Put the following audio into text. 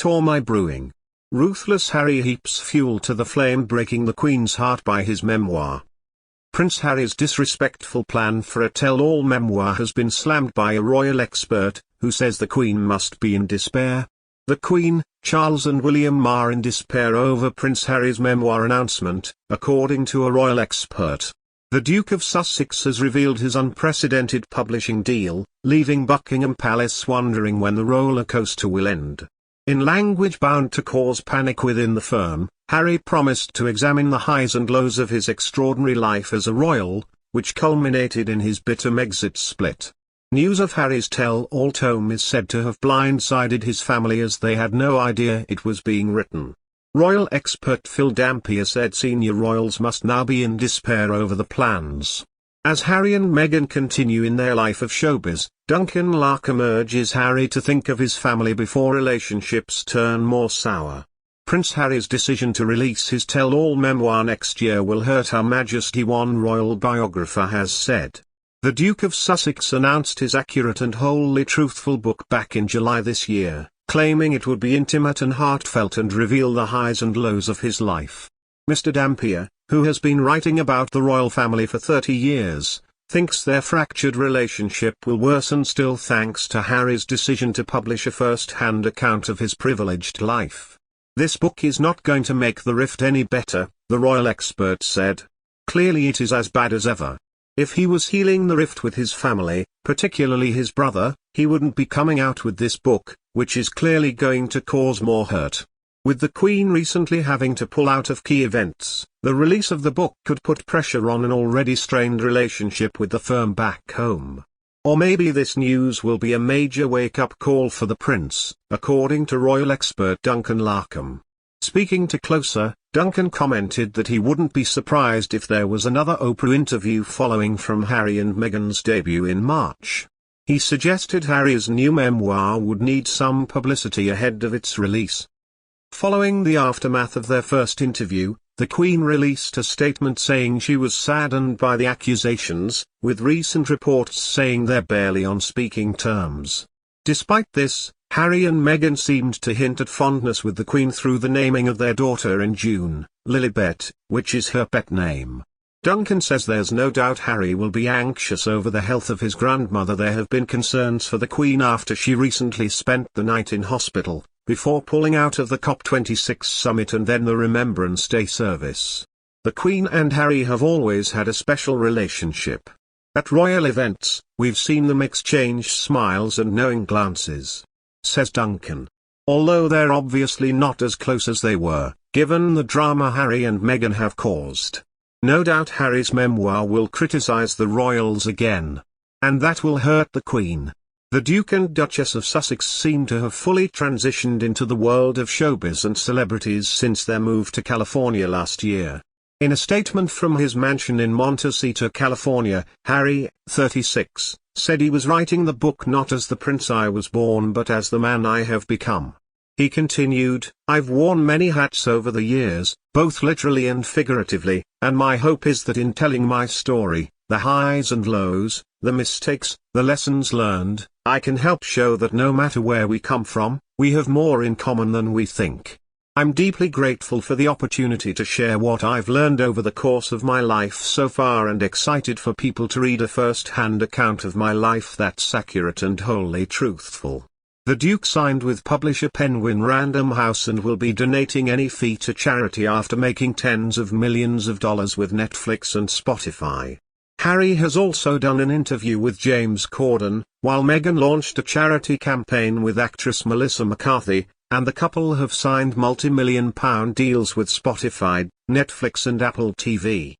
돋TORM brewing. Ruthless Harry heaps fuel to the flame, breaking the Queen's heart by his memoir. Prince Harry's disrespectful plan for a tell-all memoir has been slammed by a royal expert, who says the Queen must be in despair. The Queen, Charles and William are in despair over Prince Harry's memoir announcement, according to a royal expert. The Duke of Sussex has revealed his unprecedented publishing deal, leaving Buckingham Palace wondering when the roller coaster will end. In language bound to cause panic within the firm, Harry promised to examine the highs and lows of his extraordinary life as a royal, which culminated in his bitter Megxit split. News of Harry's tell-all tome is said to have blindsided his family, as they had no idea it was being written. Royal expert Phil Dampier said senior royals must now be in despair over the plans. As Harry and Meghan continue in their life of showbiz, Duncan Larkham urges Harry to think of his family before relationships turn more sour. Prince Harry's decision to release his tell-all memoir next year will hurt Her Majesty, one royal biographer has said. The Duke of Sussex announced his accurate and wholly truthful book back in July this year, claiming it would be intimate and heartfelt and reveal the highs and lows of his life. Mr. Dampier, who has been writing about the royal family for 30 years, thinks their fractured relationship will worsen still thanks to Harry's decision to publish a first-hand account of his privileged life. This book is not going to make the rift any better, the royal expert said. Clearly it is as bad as ever. If he was healing the rift with his family, particularly his brother, he wouldn't be coming out with this book, which is clearly going to cause more hurt. With the Queen recently having to pull out of key events, the release of the book could put pressure on an already strained relationship with the firm back home. Or maybe this news will be a major wake-up call for the prince, according to royal expert Duncan Larkham. Speaking to Closer, Duncan commented that he wouldn't be surprised if there was another Oprah interview following from Harry and Meghan's debut in March. He suggested Harry's new memoir would need some publicity ahead of its release. Following the aftermath of their first interview, the Queen released a statement saying she was saddened by the accusations, with recent reports saying they're barely on speaking terms. Despite this, Harry and Meghan seemed to hint at fondness with the Queen through the naming of their daughter in June, Lilibet, which is her pet name. Duncan says there's no doubt Harry will be anxious over the health of his grandmother. There have been concerns for the Queen after she recently spent the night in hospital, before pulling out of the COP26 summit and then the Remembrance Day service. The Queen and Harry have always had a special relationship. At royal events, we've seen them exchange smiles and knowing glances, says Duncan. Although they're obviously not as close as they were, given the drama Harry and Meghan have caused. No doubt Harry's memoir will criticize the royals again. And that will hurt the Queen. The Duke and Duchess of Sussex seem to have fully transitioned into the world of showbiz and celebrities since their move to California last year. In a statement from his mansion in Montecito, California, Harry, 36, said he was writing the book not as the prince I was born but as the man I have become. He continued, I've worn many hats over the years, both literally and figuratively, and my hope is that in telling my story, the highs and lows, the mistakes, the lessons learned, I can help show that no matter where we come from, we have more in common than we think. I'm deeply grateful for the opportunity to share what I've learned over the course of my life so far and excited for people to read a first-hand account of my life that's accurate and wholly truthful. The Duke signed with publisher Penguin Random House and will be donating any fee to charity after making tens of millions of dollars with Netflix and Spotify. Harry has also done an interview with James Corden, while Meghan launched a charity campaign with actress Melissa McCarthy, and the couple have signed multi-million-pound deals with Spotify, Netflix and Apple TV.